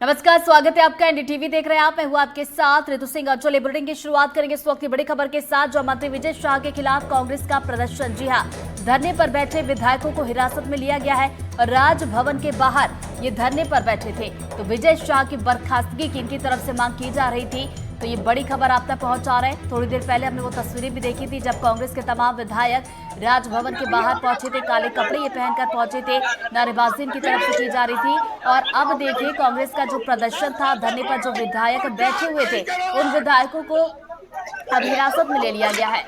नमस्कार, स्वागत है आपका। एनडीटीवी देख रहे हैं आप। मैं हूं आपके साथ ऋतु सिंह। चलिए बुलेटिन की शुरुआत करेंगे इस वक्त की बड़ी खबर के साथ, जो मंत्री विजय शाह के खिलाफ कांग्रेस का प्रदर्शन। जी हां, धरने पर बैठे विधायकों को हिरासत में लिया गया है और राजभवन के बाहर ये धरने पर बैठे थे। तो विजय शाह की बर्खास्तगी की इनकी तरफ से मांग की जा रही थी। तो ये बड़ी खबर आप तक पहुंचा रहे हैं। थोड़ी देर पहले हमने वो तस्वीरें भी देखी थी जब कांग्रेस के तमाम विधायक राजभवन के बाहर पहुंचे थे। काले कपड़े ये पहनकर पहुंचे थे। नारेबाजी इनकी तरफ से की जा रही थी। और अब देखिए कांग्रेस का जो प्रदर्शन था, धरने पर जो विधायक बैठे हुए थे, उन विधायकों को अब हिरासत में ले लिया गया है।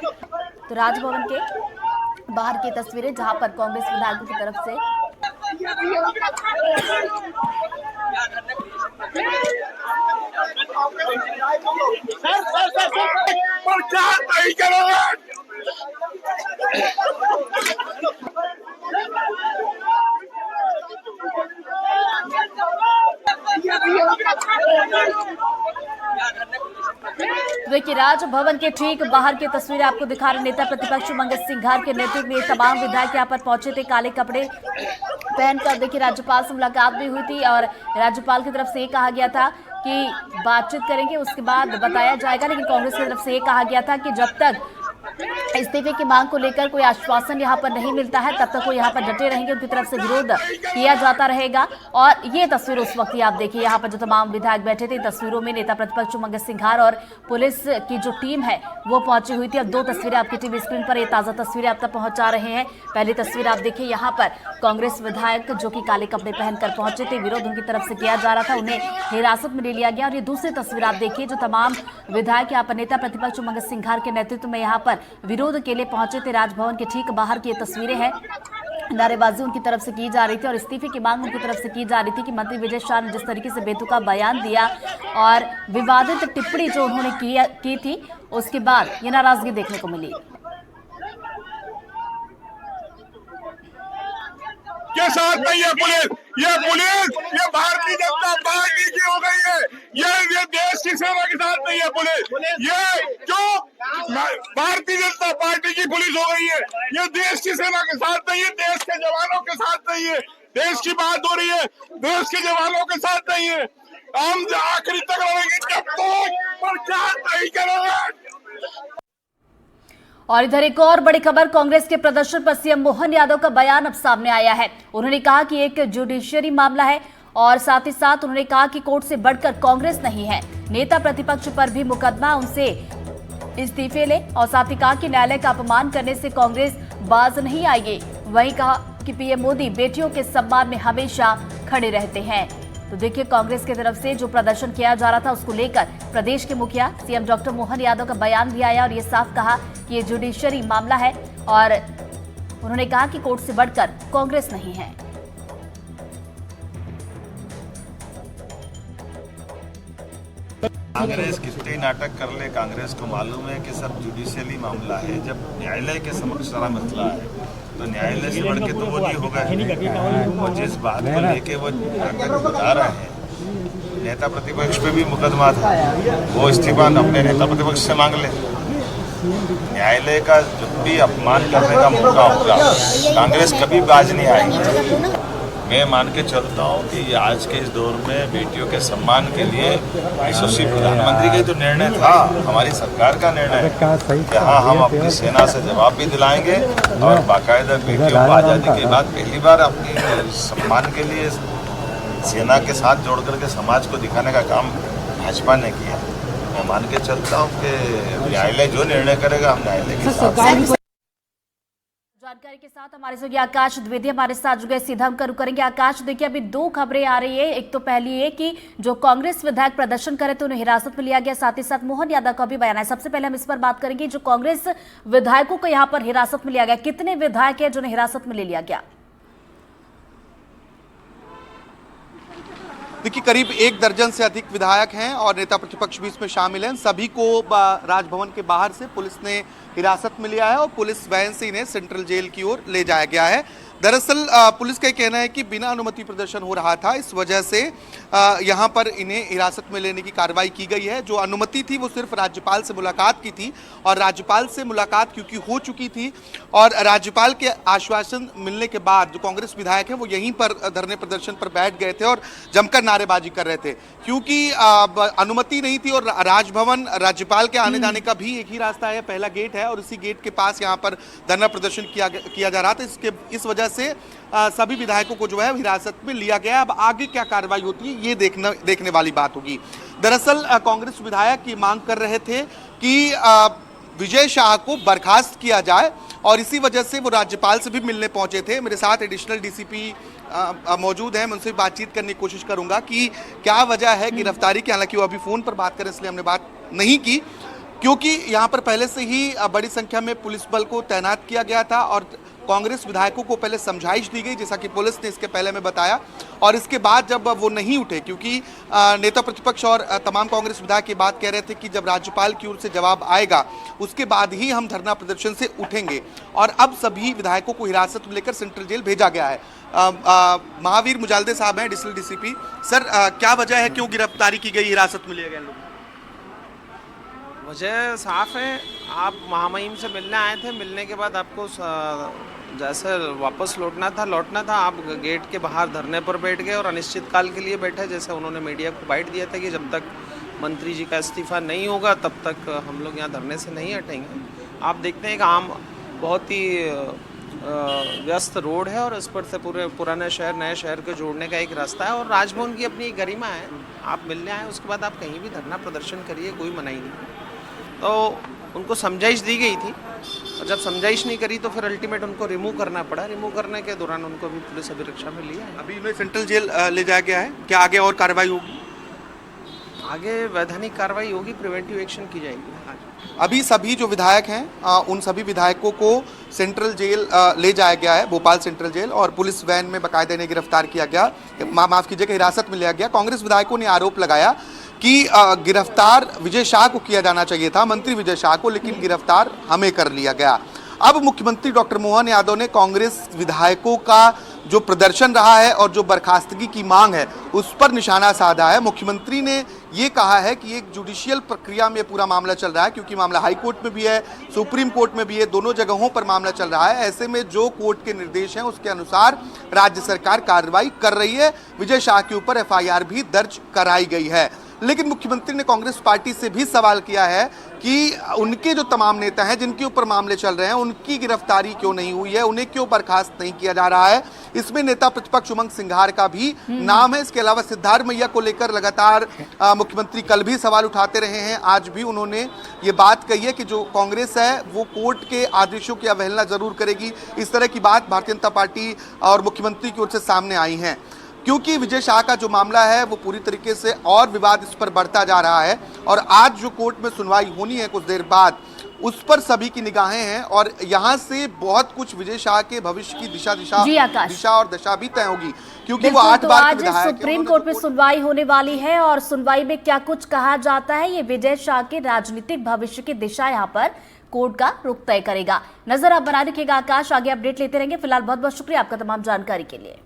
तो राजभवन के बाहर की तस्वीरें, जहां पर कांग्रेस विधायकों की तरफ से देखिए राजभवन के ठीक बाहर की तस्वीरें आपको दिखा रहे। नेता प्रतिपक्ष मंगल सिंघार के नेतृत्व में तमाम विधायक यहाँ पर पहुंचे थे काले कपड़े पहनकर। देखिए राज्यपाल से मुलाकात भी हुई थी और राज्यपाल की तरफ से ये कहा गया था कि बातचीत करेंगे, उसके बाद बताया जाएगा। लेकिन कांग्रेस की तरफ से ये कहा गया था कि जब तक इस्तीफे की मांग को लेकर कोई आश्वासन यहाँ पर नहीं मिलता है, तब तक वो यहाँ पर डटे रहेंगे। उनकी तरफ से विरोध किया जाता रहेगा। और ये तस्वीर उस वक्त आप देखिए, यहाँ पर जो तमाम विधायक बैठे थे, तस्वीरों में नेता प्रतिपक्ष मंगल सिंघार और पुलिस की जो टीम है वो पहुंची हुई थी। अब दो तस्वीरें आपकी टीवी स्क्रीन पर, ये ताजा तस्वीरें आप तक पहुंचा रहे हैं। पहली तस्वीर आप देखिए, यहाँ पर कांग्रेस विधायक जो कि काले कपड़े पहनकर पहुंचे थे, विरोध उनकी तरफ से किया जा रहा था, उन्हें हिरासत में ले लिया गया। और ये दूसरी तस्वीर आप देखिए, जो तमाम विधायक यहाँ पर नेता प्रतिपक्ष मंगल सिंघार के नेतृत्व में यहाँ पर विरोध के लिए पहुंचे थे राजभवन के ठीक बाहर की ये तस्वीरें हैं। नारेबाजी उनकी तरफ से की जा रही थी और इस्तीफे की मांग उनकी तरफ से की जा रही थी कि मंत्री विजय शाह ने जिस तरीके से बेतुका बयान दिया और विवादित टिप्पणी जो उन्होंने की थी, उसके बाद ये नाराजगी देखने को मिली। के साथ नहीं है पुलिस, ये भारतीय जनता पार्टी की हो गई है। ये देश की सेवा के साथ नहीं है पुलिस। ये जो भारतीय जनता पार्टी की पुलिस हो गई है, ये देश की सेवा के साथ नहीं है, देश के जवानों के साथ नहीं है। देश की बात हो रही है, देश के जवानों के साथ नहीं है। हम आखिरी तक रहेंगे जब तक प्रचार नहीं करेंगे। और इधर एक और बड़ी खबर, कांग्रेस के प्रदर्शन पर सीएम मोहन यादव का बयान अब सामने आया है। उन्होंने कहा कि एक जुडिशियरी मामला है और साथ ही साथ उन्होंने कहा कि कोर्ट से बढ़कर कांग्रेस नहीं है। नेता प्रतिपक्ष पर भी मुकदमा, उनसे इस्तीफे ले। और साथ ही कहा कि न्यायालय का अपमान करने से कांग्रेस बाज नहीं आएगी। वहीं कहा कि पीएम मोदी बेटियों के सम्मान में हमेशा खड़े रहते हैं। तो देखिए कांग्रेस की तरफ से जो प्रदर्शन किया जा रहा था, उसको लेकर प्रदेश के मुखिया सीएम डॉक्टर मोहन यादव का बयान भी आया और ये साफ कहा कि ये जुडिशरी मामला है और उन्होंने कहा कि कोर्ट से बढ़कर कांग्रेस नहीं है। कांग्रेस कितने नाटक कर ले, कांग्रेस को मालूम है कि सब जुडिशियली मामला है। जब न्यायालय के समक्ष सारा मसला है तो न्यायालय से बढ़ के तो वो नहीं होगा। और जिस बात को लेके वो नाटक बता रहे हैं, नेता प्रतिपक्ष पे भी मुकदमा था, वो इस्तीफा अपने नेता प्रतिपक्ष से मांग ले। न्यायालय का जब भी अपमान करने का मौका होगा, कांग्रेस कभी बाज नहीं आएगी। मैं मान के चलता हूँ कि आज के इस दौर में बेटियों के सम्मान के लिए यशस्वी प्रधानमंत्री का तो निर्णय था, हमारी सरकार का निर्णय है कि हाँ, हम अपनी सेना से जवाब भी दिलाएंगे और बाकायदा बेटियों को आज़ादी के बाद पहली बार अपनी सम्मान के लिए सेना के साथ जोड़ करके समाज को दिखाने का काम भाजपा ने किया। मैं मान के चलता हूँ कि न्यायालय जो निर्णय करेगा, हम न्यायालय के साथ। जानकारी के साथ हमारे सहयोगी आकाश द्विवेदी हमारे साथ जुड़े, सीधा हम करू करेंगे। आकाश, देखिए अभी दो खबरें आ रही है। एक तो पहली ये कि जो कांग्रेस विधायक प्रदर्शन करे तो उन्हें हिरासत में लिया गया, साथ ही साथ मोहन यादव का भी बयान है। सबसे पहले हम इस पर बात करेंगे, जो कांग्रेस विधायकों को यहाँ पर हिरासत में लिया गया, कितने विधायक है जिन्हें हिरासत में ले लिया गया? देखिए करीब 1 दर्जन से अधिक विधायक हैं और नेता प्रतिपक्ष भी इसमें शामिल हैं। सभी को राजभवन के बाहर से पुलिस ने हिरासत में लिया है और पुलिस वैन से इन्हें सेंट्रल जेल की ओर ले जाया गया है। दरअसल पुलिस का कहना है कि बिना अनुमति प्रदर्शन हो रहा था, इस वजह से यहाँ पर इन्हें हिरासत में लेने की कार्रवाई की गई है। जो अनुमति थी वो सिर्फ राज्यपाल से मुलाकात की थी, और राज्यपाल से मुलाकात क्योंकि हो चुकी थी और राज्यपाल के आश्वासन मिलने के बाद जो कांग्रेस विधायक है वो यहीं पर धरने प्रदर्शन पर बैठ गए थे और जमकर नारेबाजी कर रहे थे, क्योंकि अनुमति नहीं थी। और राजभवन राज्यपाल के आने जाने का भी एक ही रास्ता है, पहला गेट है, और इसी गेट के पास यहाँ पर धरना प्रदर्शन किया जा रहा था। इस वजह से सभी विधायकों को जो है हिरासत में लिया गया। अब आगे क्या कार्रवाई होती है ये देखने वाली बात होगी। दरअसल कांग्रेस विधायक ये मांग कर रहे थे कि विजय शाह को बर्खास्त किया जाए, और इसी वजह से वो राज्यपाल से भी मिलने पहुंचे थे। मेरे साथ एडिशनल डीसीपी मौजूद हैं, मैं उनसे बातचीत करने की कोशिश करूंगा कि क्या वजह है गिरफ्तारी की। हालांकि वो अभी फ़ोन पर बात करें इसलिए हमने बात नहीं की, क्योंकि यहाँ पर पहले से ही बड़ी संख्या में पुलिस बल को तैनात किया गया था और कांग्रेस विधायकों को पहले समझाइश दी गई, जैसा कि पुलिस ने इसके पहले में बताया। और इसके बाद जब वो नहीं उठे, क्योंकि नेता प्रतिपक्ष और तमाम कांग्रेस विधायक ये बात कह रहे थे कि जब राज्यपाल की ओर से जवाब आएगा उसके बाद ही हम धरना प्रदर्शन से उठेंगे, और अब सभी विधायकों को हिरासत में लेकर सेंट्रल जेल भेजा गया है। महावीर मुजालदे साहब हैं एडिशनल डीसीपी। सर, क्या वजह है, क्यों गिरफ्तारी की गई, हिरासत में लिए गए लोग? वजह साफ है, आप महामहिम से मिलने आए थे, मिलने के बाद आपको जैसे वापस लौटना था, आप गेट के बाहर धरने पर बैठ गए और अनिश्चित काल के लिए बैठे, जैसे उन्होंने मीडिया को बाइट दिया था कि जब तक मंत्री जी का इस्तीफा नहीं होगा तब तक हम लोग यहाँ धरने से नहीं हटेंगे। आप देखते हैं कि बहुत ही व्यस्त रोड है और इस पर से पूरे पुराने शहर नए शहर को जोड़ने का एक रास्ता है, और राजभवन की अपनी गरिमा है। आप मिलने आए, उसके बाद आप कहीं भी धरना प्रदर्शन करिए, कोई मनाही नहीं। तो उनको समझाइश दी गई थी, और जब समझाइश नहीं करी तो फिर अल्टीमेट उनको रिमूव करना पड़ा। रिमूव करने के दौरान उनको भी पुलिस अभिरक्षा में लिया है। अभी उन्हें सेंट्रल जेल ले जाया गया है, क्या आगे और कार्रवाई होगी? आगे वैधानिक कार्रवाई होगी, प्रिवेंटिव एक्शन की जाएगी। अभी सभी जो विधायक हैं उन सभी विधायकों को सेंट्रल जेल ले जाया गया है, भोपाल सेंट्रल जेल, और पुलिस वैन में बाकायदे ने गिरफ्तार किया गया, माफ कीजिएगा, हिरासत में लिया गया। कांग्रेस विधायकों ने आरोप लगाया कि गिरफ्तार विजय शाह को किया जाना चाहिए था, मंत्री विजय शाह को, लेकिन गिरफ्तार हमें कर लिया गया। अब मुख्यमंत्री डॉक्टर मोहन यादव ने कांग्रेस विधायकों का जो प्रदर्शन रहा है और जो बर्खास्तगी की मांग है उस पर निशाना साधा है। मुख्यमंत्री ने ये कहा है कि एक जुडिशियल प्रक्रिया में पूरा मामला चल रहा है, क्योंकि मामला हाई कोर्ट में भी है, सुप्रीम कोर्ट में भी है, दोनों जगहों पर मामला चल रहा है। ऐसे में जो कोर्ट के निर्देश हैं उसके अनुसार राज्य सरकार कार्रवाई कर रही है। विजय शाह के ऊपर FIR भी दर्ज कराई गई है। लेकिन मुख्यमंत्री ने कांग्रेस पार्टी से भी सवाल किया है कि उनके जो तमाम नेता हैं जिनके ऊपर मामले चल रहे हैं उनकी गिरफ्तारी क्यों नहीं हुई है, उन्हें क्यों बर्खास्त नहीं किया जा रहा है। इसमें नेता प्रतिपक्ष उमंग सिंघार का भी नाम है। इसके अलावा सिद्धार्थ मैया को लेकर लगातार मुख्यमंत्री कल भी सवाल उठाते रहे हैं, आज भी उन्होंने ये बात कही है कि जो कांग्रेस है वो कोर्ट के आदेशों की अवहेलना जरूर करेगी। इस तरह की बात भारतीय जनता पार्टी और मुख्यमंत्री की ओर से सामने आई है, क्योंकि विजय शाह का जो मामला है वो पूरी तरीके से और विवाद इस पर बढ़ता जा रहा है, और आज जो कोर्ट में सुनवाई होनी है कुछ देर बाद उस पर सभी की निगाहें हैं, और यहाँ से बहुत कुछ विजय शाह के भविष्य की दिशा और दशा भी तय होगी, क्योंकि वो 8 बार आज सुप्रीम कोर्ट में सुनवाई होने वाली है, और सुनवाई में क्या कुछ कहा जाता है ये विजय शाह के राजनीतिक भविष्य की दिशा यहाँ पर कोर्ट का रुख तय करेगा। नजर आप बना रखिएगा आकाश, आगे अपडेट लेते रहेंगे। फिलहाल बहुत बहुत शुक्रिया आपका तमाम जानकारी के लिए।